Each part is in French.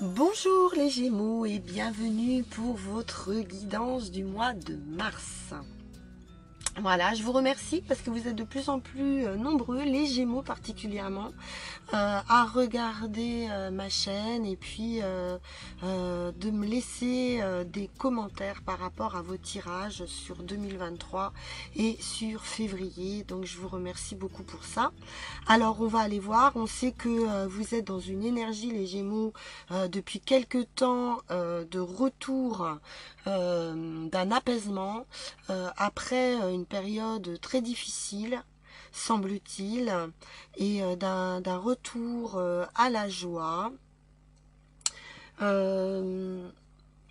Bonjour les Gémeaux et bienvenue pour votre guidance du mois de mars. Voilà, je vous remercie parce que vous êtes de plus en plus nombreux, les Gémeaux particulièrement, à regarder ma chaîne et puis de me laisser des commentaires par rapport à vos tirages sur 2023 et sur février. Donc je vous remercie beaucoup pour ça. Alors on va aller voir, on sait que vous êtes dans une énergie les Gémeaux depuis quelque temps de retour d'un apaisement après une période très difficile, semble-t-il, et d'un retour à la joie, un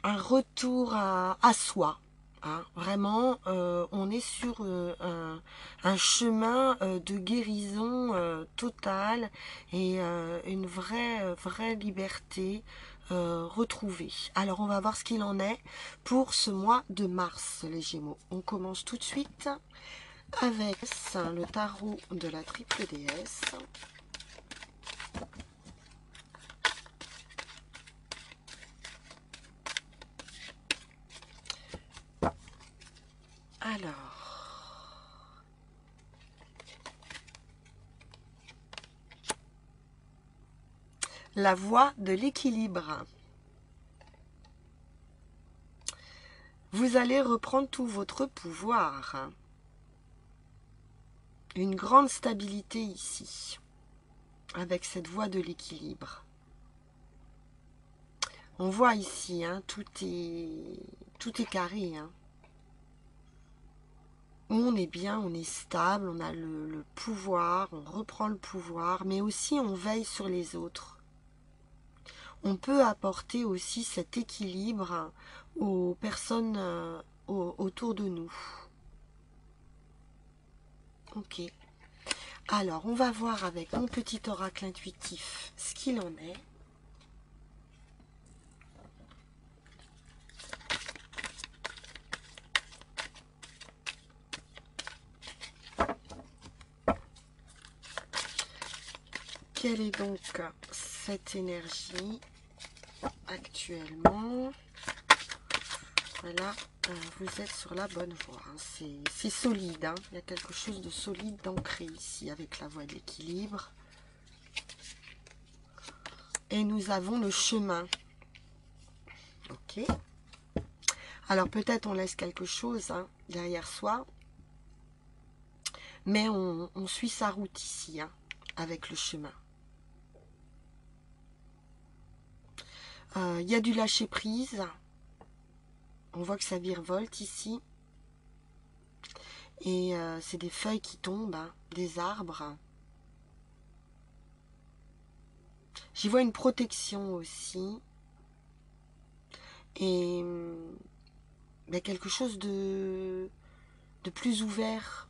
retour à soi. Hein, vraiment, on est sur un chemin de guérison totale et une vraie liberté retrouvée. Alors, on va voir ce qu'il en est pour ce mois de mars, les Gémeaux. On commence tout de suite avec le tarot de la triple déesse. Alors, la voie de l'équilibre. Vous allez reprendre tout votre pouvoir. Une grande stabilité ici, avec cette voie de l'équilibre. On voit ici, hein, tout est carré. Hein. On est bien, on est stable, on a le pouvoir, on reprend le pouvoir, mais aussi on veille sur les autres. On peut apporter aussi cet équilibre aux personnes autour de nous. Ok. Alors, on va voir avec mon petit oracle intuitif ce qu'il en est. Quelle est donc cette énergie actuellement? Voilà, vous êtes sur la bonne voie. Hein. C'est solide. Hein. Il y a quelque chose de solide d'ancré ici avec la voie de l'équilibre. Et nous avons le chemin. Ok. Alors peut-être on laisse quelque chose hein, derrière soi. Mais on suit sa route ici, hein, avec le chemin. Il y a du lâcher prise. On voit que ça virevolte ici. Et c'est des feuilles qui tombent, hein, des arbres. J'y vois une protection aussi. Et ben, quelque chose de plus ouvert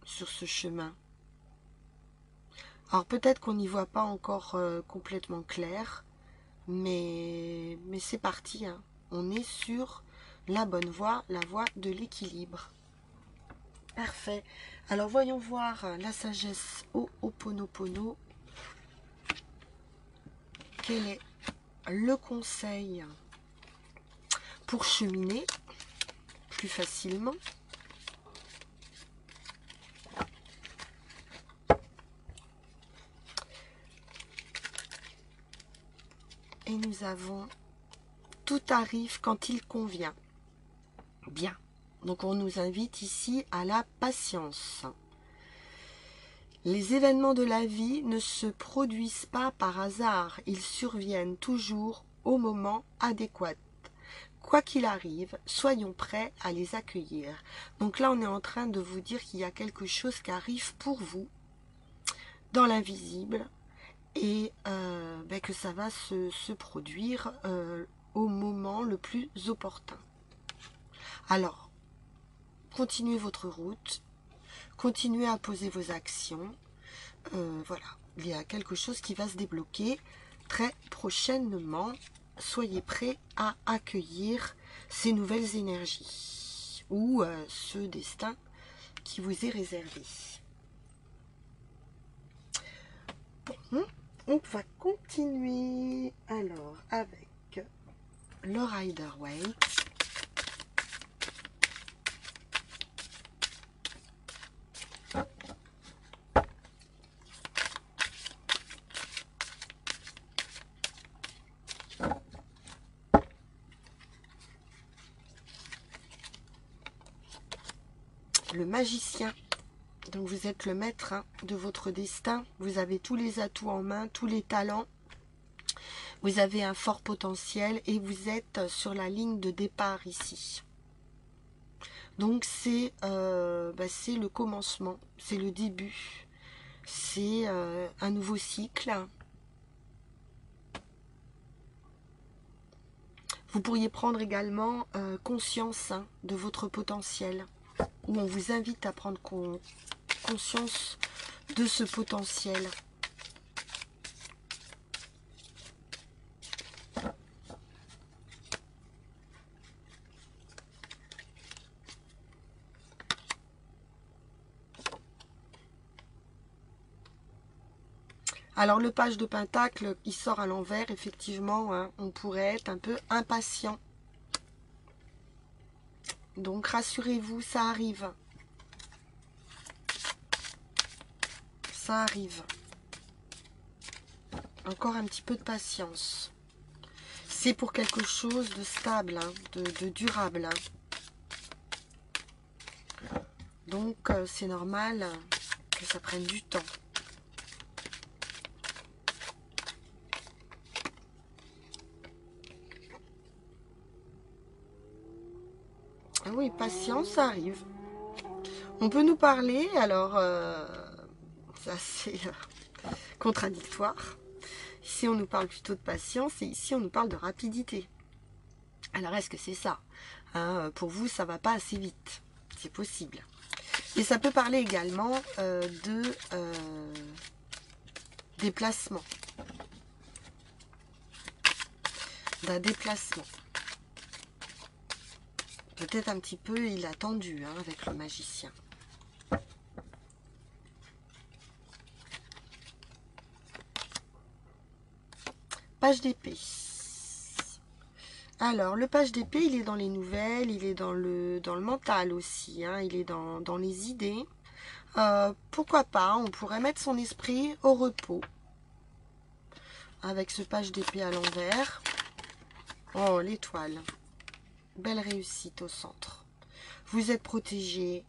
sur ce chemin. Alors peut-être qu'on n'y voit pas encore complètement clair, mais c'est parti. Hein. On est sur la bonne voie, la voie de l'équilibre. Parfait. Alors voyons voir la sagesse Ho'oponopono. Quel est le conseil pour cheminer plus facilement? Et nous avons tout arrive quand il convient. Bien. Donc on nous invite ici à la patience. Les événements de la vie ne se produisent pas par hasard, ils surviennent toujours au moment adéquat. Quoi qu'il arrive, soyons prêts à les accueillir. Donc là, on est en train de vous dire qu'il y a quelque chose qui arrive pour vous, dans l'invisible, et que ça va se produire au moment le plus opportun. Alors, continuez votre route, continuez à poser vos actions. Voilà, il y a quelque chose qui va se débloquer très prochainement. Soyez prêts à accueillir ces nouvelles énergies ou ce destin qui vous est réservé. Bon, on va continuer alors avec le Rider-Waite. Le magicien. Donc vous êtes le maître de votre destin. Vous avez tous les atouts en main, tous les talents. Vous avez un fort potentiel et vous êtes sur la ligne de départ ici. Donc c'est le commencement, c'est le début. C'est un nouveau cycle. Vous pourriez prendre également conscience de votre potentiel. Où on vous invite à prendre conscience de ce potentiel. Alors le page de Pentacle, il sort à l'envers, effectivement, hein, on pourrait être un peu impatient. Donc rassurez-vous, ça arrive. Ça arrive. Encore un petit peu de patience. C'est pour quelque chose de stable, hein, de durable. Hein. Donc c'est normal que ça prenne du temps. Ah oui, patience, ça arrive. On peut nous parler, alors c'est assez contradictoire. Ici, on nous parle plutôt de patience et ici, on nous parle de rapidité. Alors, est-ce que c'est ça, hein? Pour vous, ça va pas assez vite. C'est possible. Et ça peut parler également de déplacement. D'un déplacement. Peut-être un petit peu inattendu, hein, avec le magicien. Page d'épée. Alors, le page d'épée, il est dans les nouvelles, il est dans le mental aussi, hein, il est dans les idées. Pourquoi pas, on pourrait mettre son esprit au repos. Avec ce page d'épée à l'envers. Oh, l'étoile. Belle réussite au centre. Vous êtes protégé.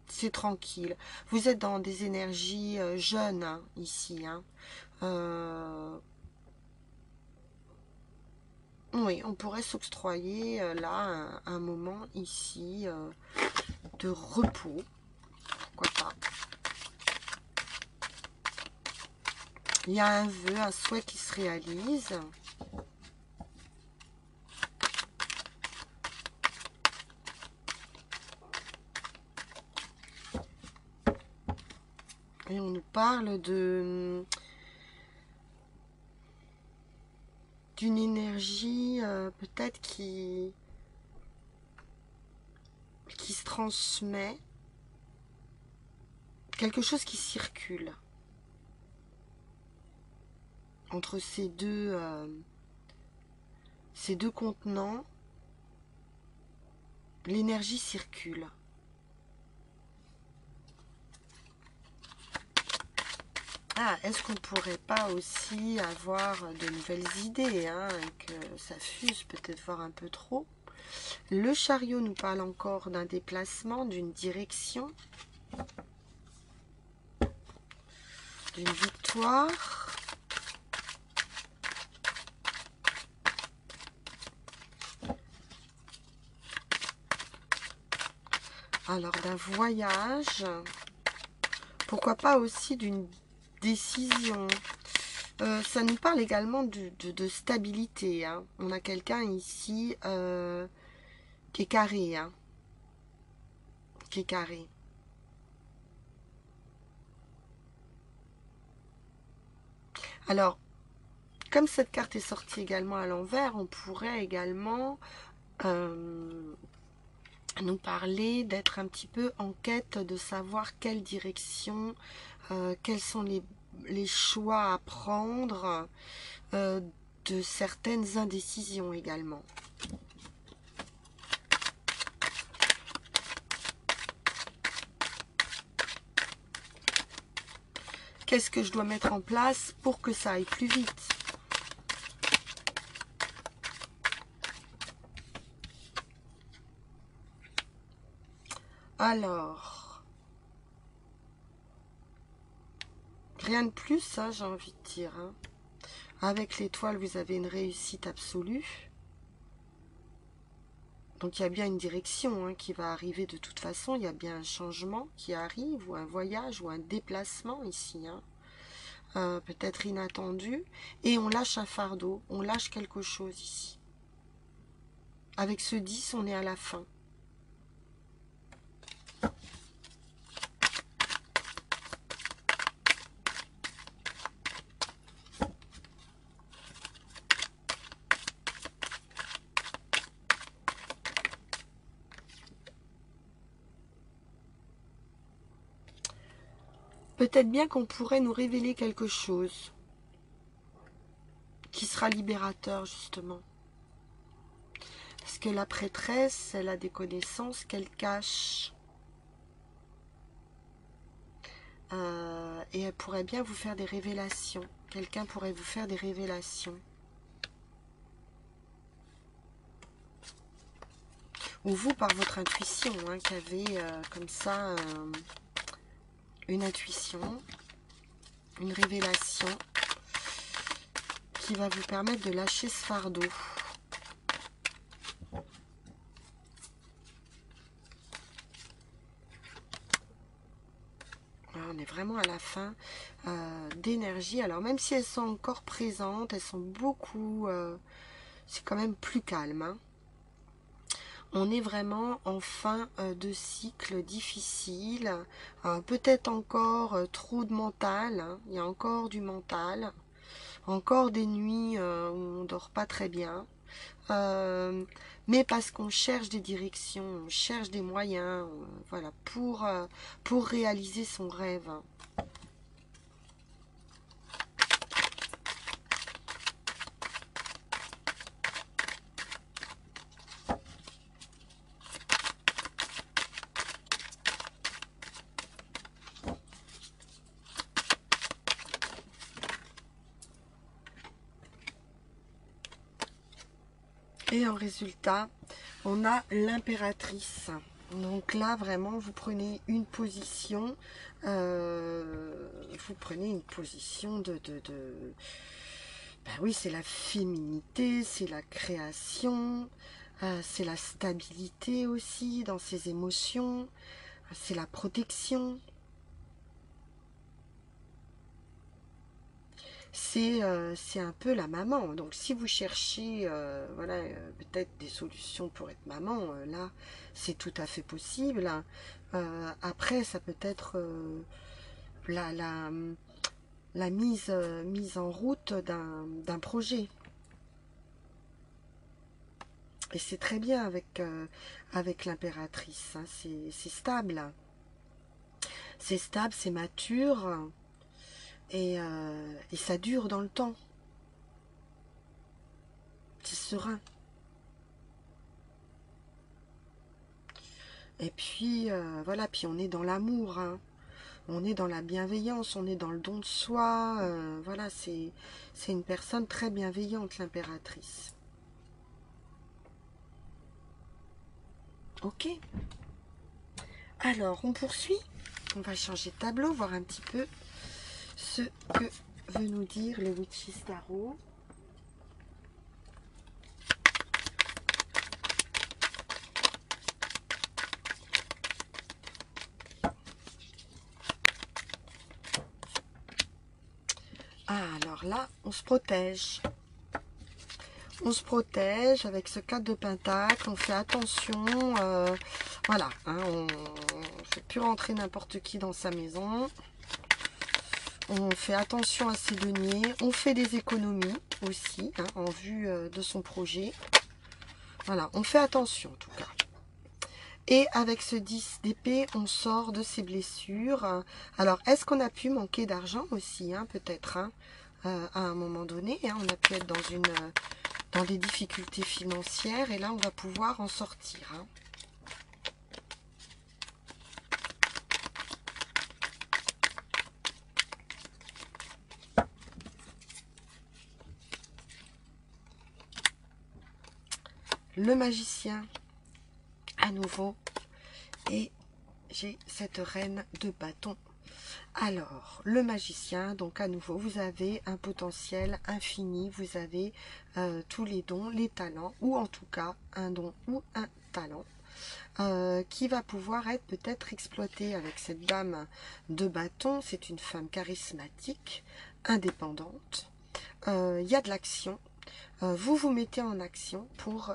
C'est tranquille. Vous êtes dans des énergies jeunes, hein, ici, hein. Oui, on pourrait s'octroyer là un moment ici de repos. Pourquoi pas. Il y a un vœu, un souhait qui se réalise. Et on nous parle d'une énergie peut-être qui se transmet, quelque chose qui circule entre ces deux contenants. L'énergie circule. Ah, est-ce qu'on pourrait pas aussi avoir de nouvelles idées, hein, et que ça fuse peut-être voir un peu trop. Le chariot nous parle encore d'un déplacement, d'une direction, d'une victoire. Alors d'un voyage, pourquoi pas aussi d'une décision. Ça nous parle également de stabilité, hein. On a quelqu'un ici qui est carré, hein, qui est carré. Alors, comme cette carte est sortie également à l'envers, on pourrait également nous parler d'être un petit peu en quête de savoir quelle direction, quels sont les choix à prendre, de certaines indécisions également. Qu'est-ce que je dois mettre en place pour que ça aille plus vite? Alors, rien de plus, hein, j'ai envie de dire. Hein. Avec l'étoile, vous avez une réussite absolue. Donc il y a bien une direction, hein, qui va arriver de toute façon. Il y a bien un changement qui arrive, ou un voyage, ou un déplacement ici. Hein. Peut-être inattendu. Et on lâche un fardeau, on lâche quelque chose ici. Avec ce 10, on est à la fin. Peut-être bien qu'on pourrait nous révéler quelque chose qui sera libérateur, justement. Parce que la prêtresse, elle a des connaissances qu'elle cache. Et elle pourrait bien vous faire des révélations. Quelqu'un pourrait vous faire des révélations. Ou vous, par votre intuition, hein, qui avez comme ça une intuition, une révélation qui va vous permettre de lâcher ce fardeau. On est vraiment à la fin d'énergie. Alors même si elles sont encore présentes, elles sont beaucoup... c'est quand même plus calme. Hein. On est vraiment en fin de cycle difficile. Peut-être encore trop de mental. Hein. Il y a encore du mental. Encore des nuits où on ne dort pas très bien. Mais parce qu'on cherche des directions, on cherche des moyens, voilà, pour réaliser son rêve. Et en résultat, on a l'impératrice. Donc là, vraiment, vous prenez une position, de ben oui, c'est la féminité, c'est la création, c'est la stabilité aussi dans ses émotions, c'est la protection. C'est un peu la maman. Donc si vous cherchez voilà, peut-être des solutions pour être maman, là, c'est tout à fait possible. Après, ça peut être la mise en route d'un projet. Et c'est très bien avec l'impératrice. Hein. C'est stable. C'est stable, c'est mature. Et ça dure dans le temps. C'est serein. Et puis, voilà, puis on est dans l'amour. Hein. On est dans la bienveillance, on est dans le don de soi. Voilà, c'est une personne très bienveillante, l'impératrice. Ok. Alors, on poursuit. On va changer de tableau, voir un petit peu ce que veut nous dire le Witch's Tarot. Ah, alors là, on se protège. On se protège avec ce 4 de pentacle. On fait attention. Voilà, hein, on ne fait plus rentrer n'importe qui dans sa maison. On fait attention à ses deniers. On fait des économies aussi, hein, en vue de son projet. Voilà, on fait attention en tout cas. Et avec ce 10 d'épée, on sort de ses blessures. Alors, est-ce qu'on a pu manquer d'argent aussi, hein, peut-être, hein, à un moment donné, hein, on a pu être dans des difficultés financières, et là, on va pouvoir en sortir. Hein. Le magicien, à nouveau, et j'ai cette reine de bâton. Alors, le magicien, donc à nouveau, vous avez un potentiel infini, vous avez tous les dons, les talents, ou en tout cas, un don ou un talent, qui va pouvoir être peut-être exploité avec cette dame de bâton. C'est une femme charismatique, indépendante, il y a de l'action. Vous vous mettez en action pour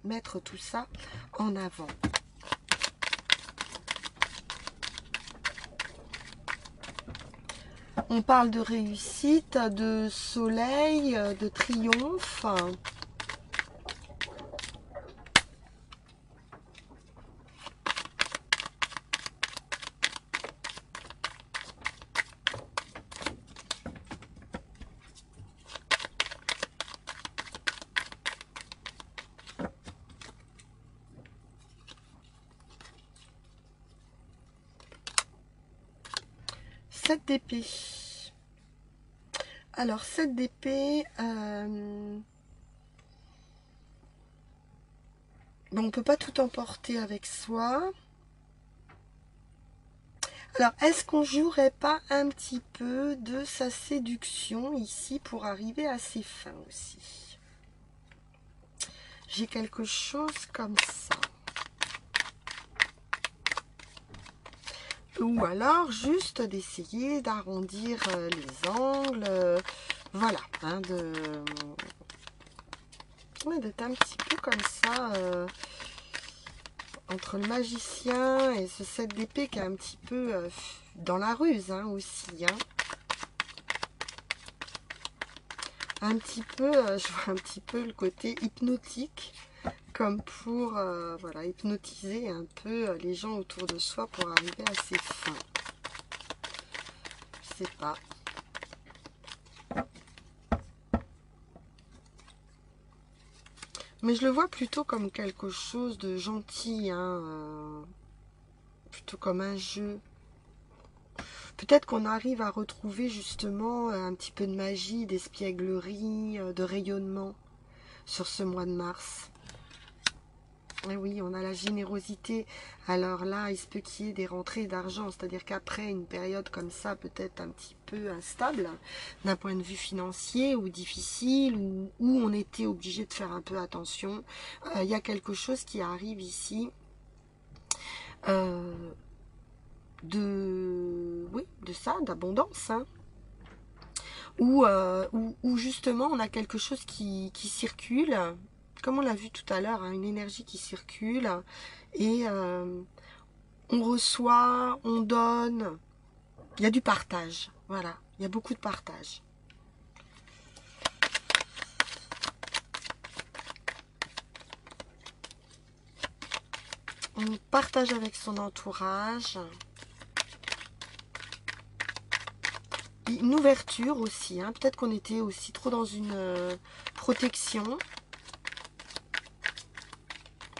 mettre tout ça en avant. On parle de réussite, de soleil, de triomphe. Sept d'épée. Alors, 7 d'épée, bon, on ne peut pas tout emporter avec soi. Alors, est-ce qu'on jouerait pas un petit peu de sa séduction ici pour arriver à ses fins aussi? J'ai quelque chose comme ça. Ou alors, juste d'essayer d'arrondir les angles. Voilà, hein, d'être un petit peu comme ça, entre le magicien et ce 7 d'épée qui est un petit peu dans la ruse, hein, aussi. Hein. Un petit peu, je vois un petit peu le côté hypnotique, comme pour voilà, hypnotiser un peu les gens autour de soi pour arriver à ses fins. Je sais pas. Mais je le vois plutôt comme quelque chose de gentil, hein, plutôt comme un jeu. Peut-être qu'on arrive à retrouver justement un petit peu de magie, d'espièglerie, de rayonnement sur ce mois de mars. Et oui, on a la générosité. Alors là, il se peut qu'il y ait des rentrées d'argent, c'est-à-dire qu'après une période comme ça, peut-être un petit peu instable, d'un point de vue financier ou difficile, où on était obligé de faire un peu attention, il y a quelque chose qui arrive ici oui, de ça, d'abondance, hein, où justement on a quelque chose qui circule, comme on l'a vu tout à l'heure, hein, une énergie qui circule, et on reçoit, on donne, il y a du partage, voilà, il y a beaucoup de partage. On partage avec son entourage. Une ouverture aussi, hein. Peut-être qu'on était aussi trop dans une protection,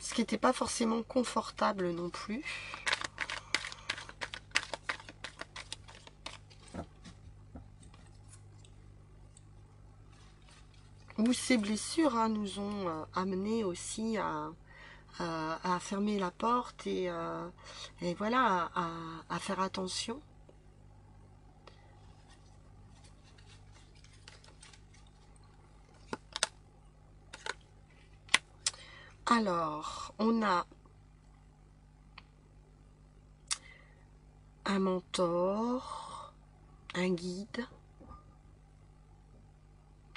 ce qui n'était pas forcément confortable non plus. Ou ces blessures, hein, nous ont amené aussi à fermer la porte et voilà, à faire attention. Alors, on a un mentor, un guide,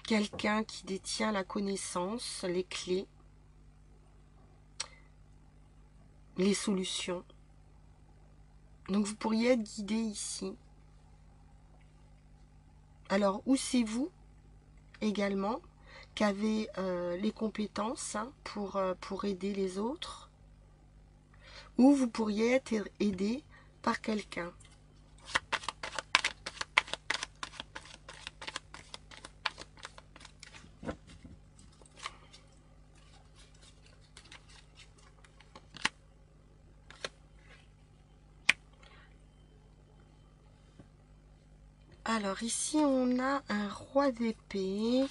quelqu'un qui détient la connaissance, les clés, les solutions. Donc vous pourriez être guidé ici. Alors, ou c'est vous également qui avez les compétences, hein, pour aider les autres, ou vous pourriez être aidé par quelqu'un. Alors ici on a un roi d'épée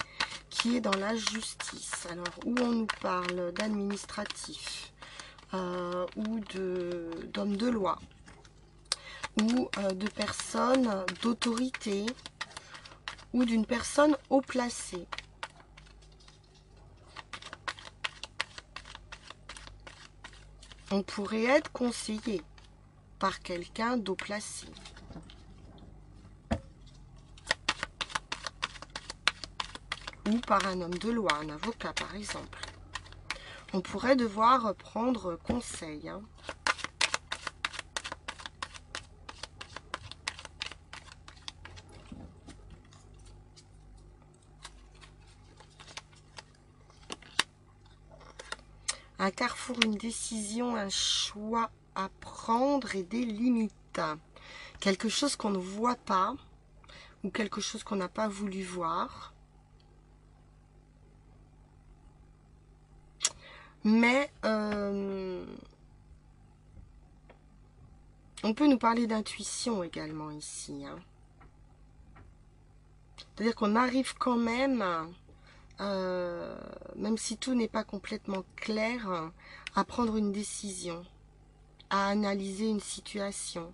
qui est dans la justice. Alors où on nous parle d'administratif ou d'hommes de loi ou de personnes d'autorité ou d'une personne haut placée. On pourrait être conseillé par quelqu'un d'haut placé. Ou par un homme de loi, un avocat par exemple. On pourrait devoir prendre conseil. Hein. Un carrefour, une décision, un choix à prendre et des limites. Quelque chose qu'on ne voit pas ou quelque chose qu'on n'a pas voulu voir. Mais on peut nous parler d'intuition également ici. Hein. C'est-à-dire qu'on arrive quand même, même si tout n'est pas complètement clair, à prendre une décision, à analyser une situation.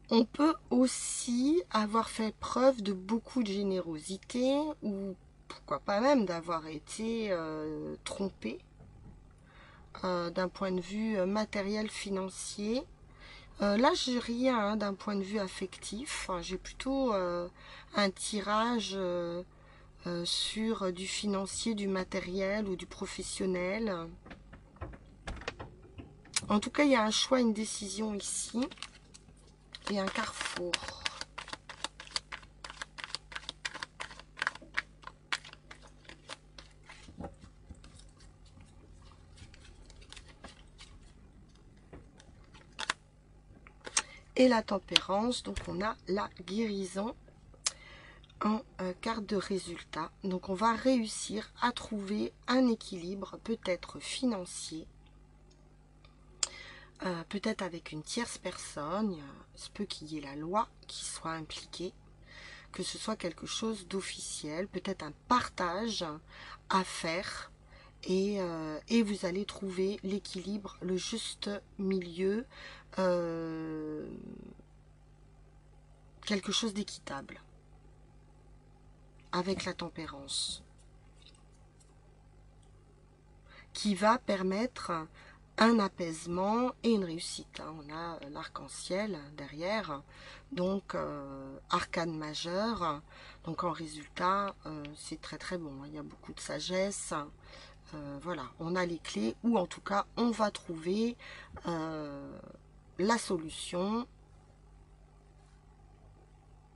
On peut aussi avoir fait preuve de beaucoup de générosité ou pourquoi pas même d'avoir été trompé d'un point de vue matériel, financier. Là, j'ai rien hein, d'un point de vue affectif. J'ai plutôt un tirage sur du financier, du matériel ou du professionnel. En tout cas, il y a un choix, une décision ici. Et un carrefour. Et la tempérance, donc on a la guérison en carte de résultat. Donc on va réussir à trouver un équilibre, peut-être financier, peut-être avec une tierce personne. Il se peut qu'il y ait la loi qui soit impliquée, que ce soit quelque chose d'officiel, peut-être un partage à faire. Et vous allez trouver l'équilibre, le juste milieu, quelque chose d'équitable avec la tempérance qui va permettre un apaisement et une réussite. On a l'arc-en-ciel derrière, donc arcane majeur, donc en résultat c'est très très bon, il y a beaucoup de sagesse. Voilà, on a les clés, ou en tout cas, on va trouver la solution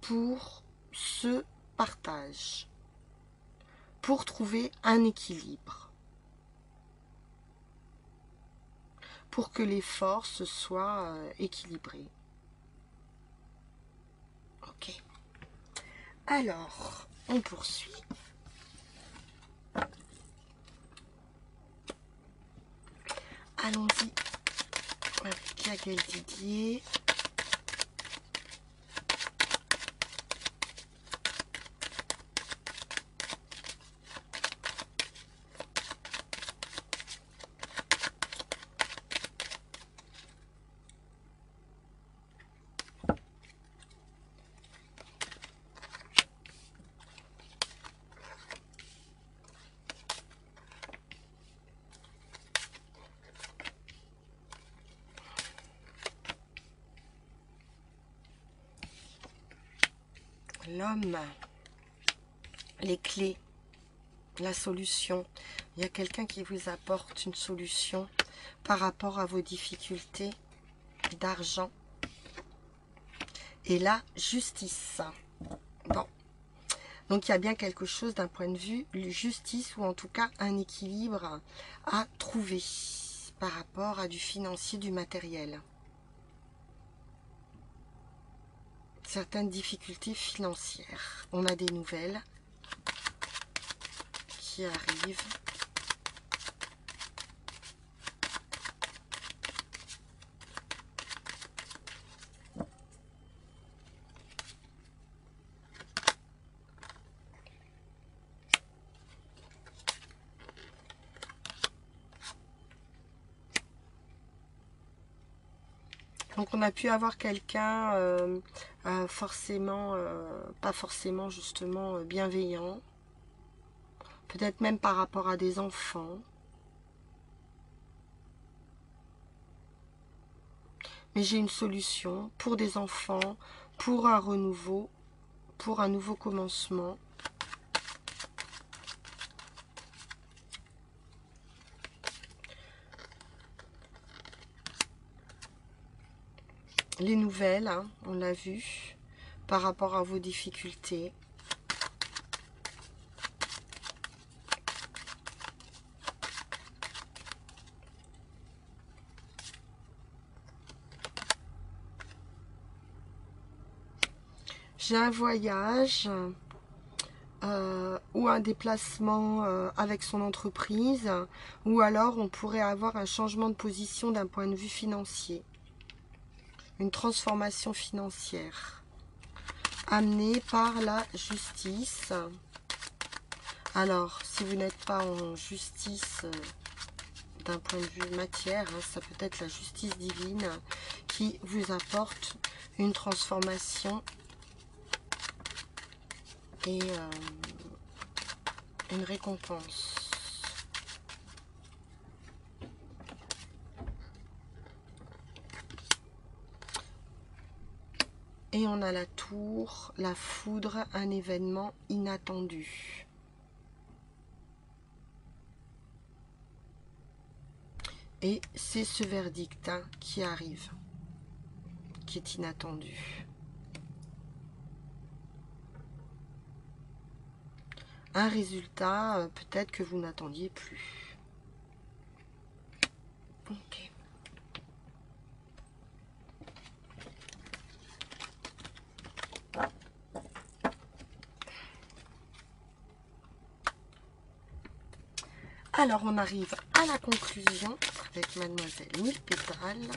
pour ce partage, pour trouver un équilibre, pour que les forces soient équilibrées. Ok. Alors, on poursuit. Allons-y avec Gaël Didier. L'homme, les clés, la solution. Il y a quelqu'un qui vous apporte une solution par rapport à vos difficultés d'argent. Et la justice. Bon. Donc il y a bien quelque chose d'un point de vue justice, ou en tout cas un équilibre à trouver par rapport à du financier, du matériel. Certaines difficultés financières. On a des nouvelles qui arrivent. Donc on a pu avoir quelqu'un forcément, pas forcément justement bienveillant, peut-être même par rapport à des enfants. Mais j'ai une solution pour des enfants, pour un renouveau, pour un nouveau commencement. Les nouvelles, hein, on l'a vu, par rapport à vos difficultés. J'ai un voyage ou un déplacement avec son entreprise, ou alors on pourrait avoir un changement de position d'un point de vue financier. Une transformation financière amenée par la justice. Alors, si vous n'êtes pas en justice d'un point de vue matière, hein, ça peut être la justice divine qui vous apporte une transformation et une récompense. Et on a la tour, la foudre, un événement inattendu. Et c'est ce verdict hein, qui arrive, qui est inattendu. Un résultat peut-être que vous n'attendiez plus. Ok. Alors on arrive à la conclusion avec Mademoiselle 1000 pétales.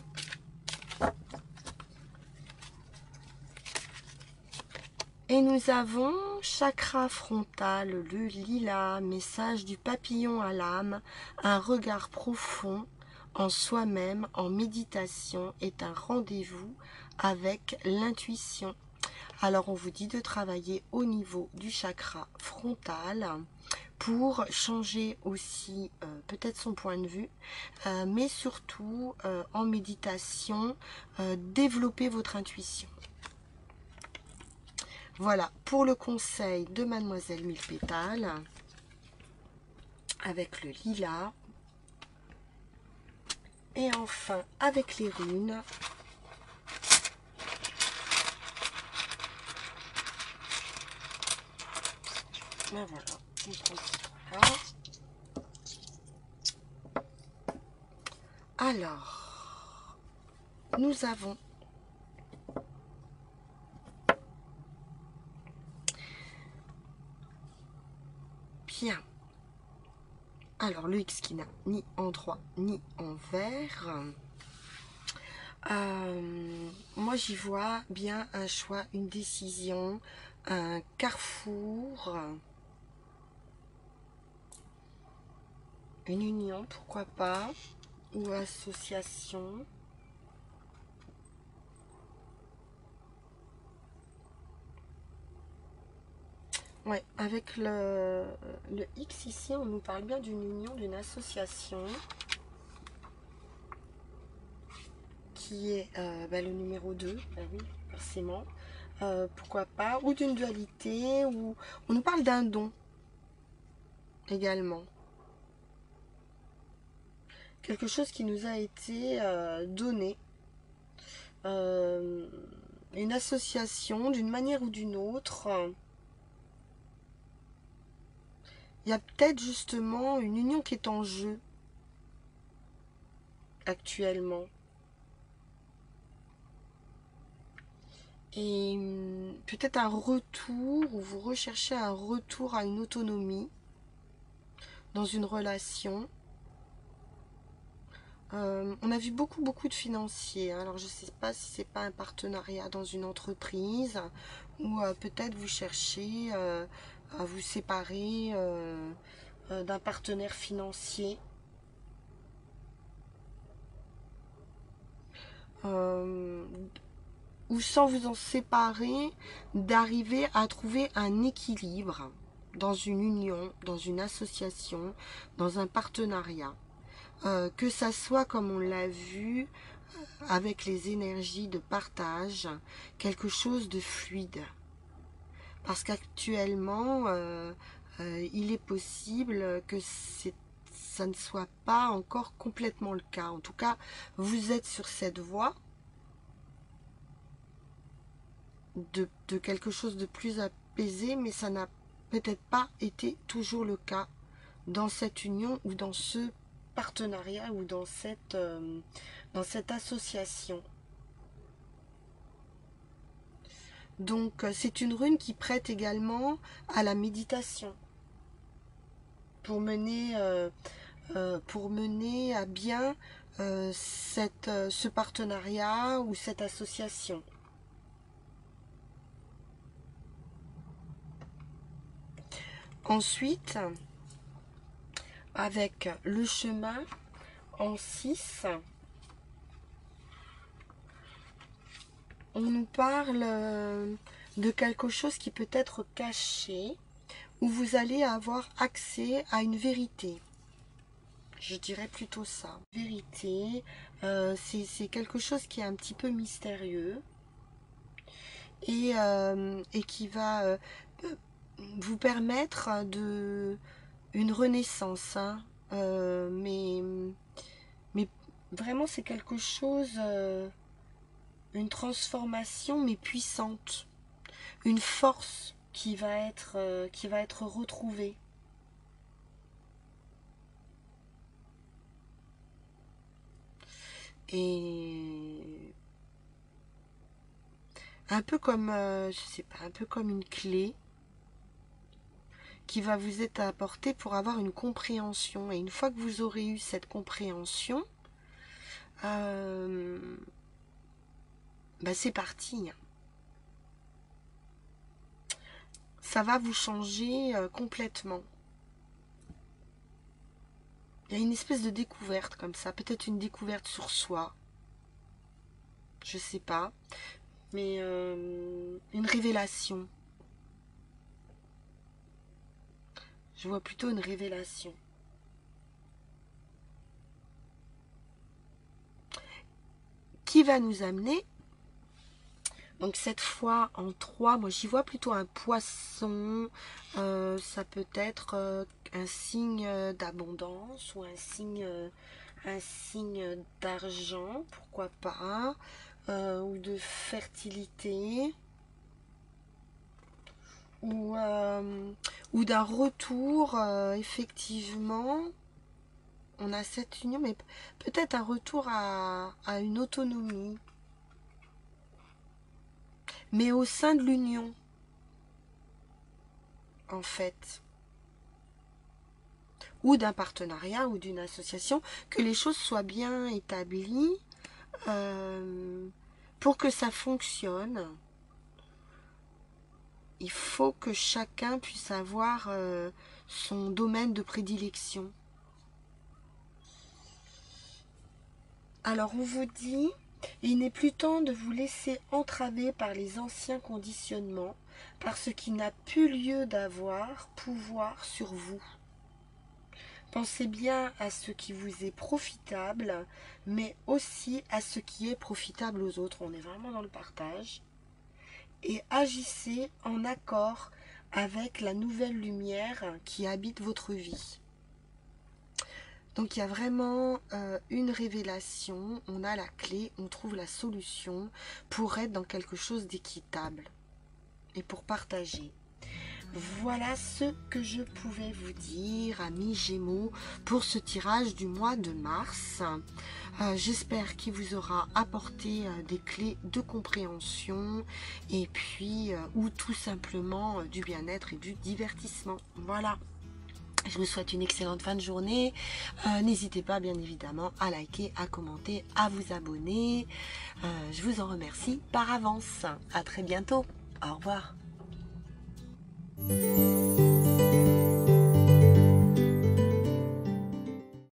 Et nous avons chakra frontal, le lilas, message du papillon à l'âme, un regard profond en soi-même, en méditation, est un rendez-vous avec l'intuition. Alors on vous dit de travailler au niveau du chakra frontal pour changer aussi peut-être son point de vue, mais surtout en méditation, développer votre intuition. Voilà pour le conseil de Mademoiselle 1000 pétales avec le lilas. Et enfin avec les runes. Ben voilà, on prend ça. Alors, nous avons bien. Alors, le X qui n'a ni endroit ni envers. Moi, j'y vois bien un choix, une décision, un carrefour, une union, pourquoi pas, ou association. Ouais, avec le X ici, on nous parle bien d'une union, d'une association qui est le numéro 2, oui, forcément. Pourquoi pas, ou d'une dualité, ou on nous parle d'un don également. Quelque chose qui nous a été donné. Une association d'une manière ou d'une autre. Il y a peut-être justement une union qui est en jeu actuellement. Et peut-être un retour, ou vous recherchez un retour à une autonomie dans une relation. On a vu beaucoup de financiers, hein. Alors je ne sais pas si c'est pas un partenariat dans une entreprise ou peut-être vous cherchez à vous séparer d'un partenaire financier. Euh, ou sans vous en séparer, d'arriver à trouver un équilibre dans une union, dans une association, dans un partenariat. Que ça soit comme on l'a vu avec les énergies de partage, quelque chose de fluide. Parce qu'actuellement, il est possible que ça ne soit pas encore complètement le cas. En tout cas, vous êtes sur cette voie de quelque chose de plus apaisé, mais ça n'a peut-être pas été toujours le cas dans cette union ou dans ce partenariat ou dans cette association. Donc c'est une rune qui prête également à la méditation pour mener à bien ce partenariat ou cette association. Ensuite, avec le chemin en 6, on nous parle de quelque chose qui peut être caché, où vous allez avoir accès à une vérité. Je dirais plutôt ça. Vérité, c'est quelque chose qui est un petit peu mystérieux et qui va vous permettre une renaissance. Hein. Mais vraiment, c'est quelque chose, une transformation, mais puissante. Une force qui va être retrouvée. Et un peu comme, je sais pas, un peu comme une clé qui va vous être apportée pour avoir une compréhension. Et une fois que vous aurez eu cette compréhension, c'est parti. Ça va vous changer complètement. Il y a une espèce de découverte comme ça, peut-être une découverte sur soi. Je sais pas, mais une révélation. Je vois plutôt une révélation. Qui va nous amener, donc cette fois en 3, moi j'y vois plutôt un poisson, ça peut être un signe d'abondance ou un signe d'argent, pourquoi pas, ou de fertilité, ou d'un retour, effectivement. On a cette union, mais peut-être un retour à une autonomie. Mais au sein de l'union, en fait. Ou d'un partenariat ou d'une association, que les choses soient bien établies pour que ça fonctionne. Il faut que chacun puisse avoir son domaine de prédilection. Alors on vous dit, il n'est plus temps de vous laisser entraver par les anciens conditionnements, par ce qui n'a plus lieu d'avoir pouvoir sur vous. Pensez bien à ce qui vous est profitable, mais aussi à ce qui est profitable aux autres. On est vraiment dans le partage. Et agissez en accord avec la nouvelle lumière qui habite votre vie. Donc il y a vraiment une révélation, on a la clé, on trouve la solution pour être dans quelque chose d'équitable et pour partager. voilà ce que je pouvais vous dire, amis Gémeaux, pour ce tirage du mois de mars. J'espère qu'il vous aura apporté des clés de compréhension et puis ou tout simplement du bien-être et du divertissement. Voilà. Je vous souhaite une excellente fin de journée. N'hésitez pas bien évidemment à liker, à commenter, à vous abonner. Je vous en remercie par avance. À très bientôt. Au revoir.